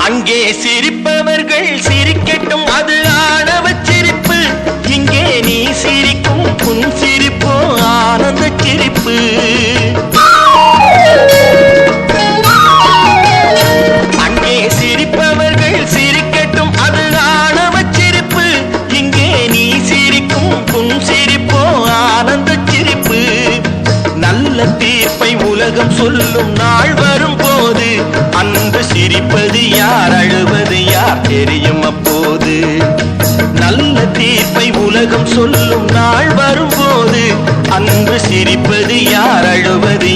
அங்கே சிரிப்பவர்கள் சிரிக்கட்டும், அது ஆணவ சிரிப்பு. இங்கே நீ சிரிக்கும் புன் சிரிப்போ ஆனந்த சிரிப்பு. அங்கே சிரிப்பவர்கள் சிரிக்கட்டும், அது ஆணவ சிரிப்பு. இங்கே நீ சிரிக்கும் புன் சிரிப்போ ஆனந்த சிரிப்பு. நல்ல தீர்ப்பை உலகம் சொல்லும் நாள் வரும் போது அன்று சிரிப்பது யார், அழுவது யார் தெரியும் அப்போது. நல்ல தீர்ப்பை உலகம் சொல்லும் நாள் வரும்போது அன்று சிரிப்பது யார், அழுவது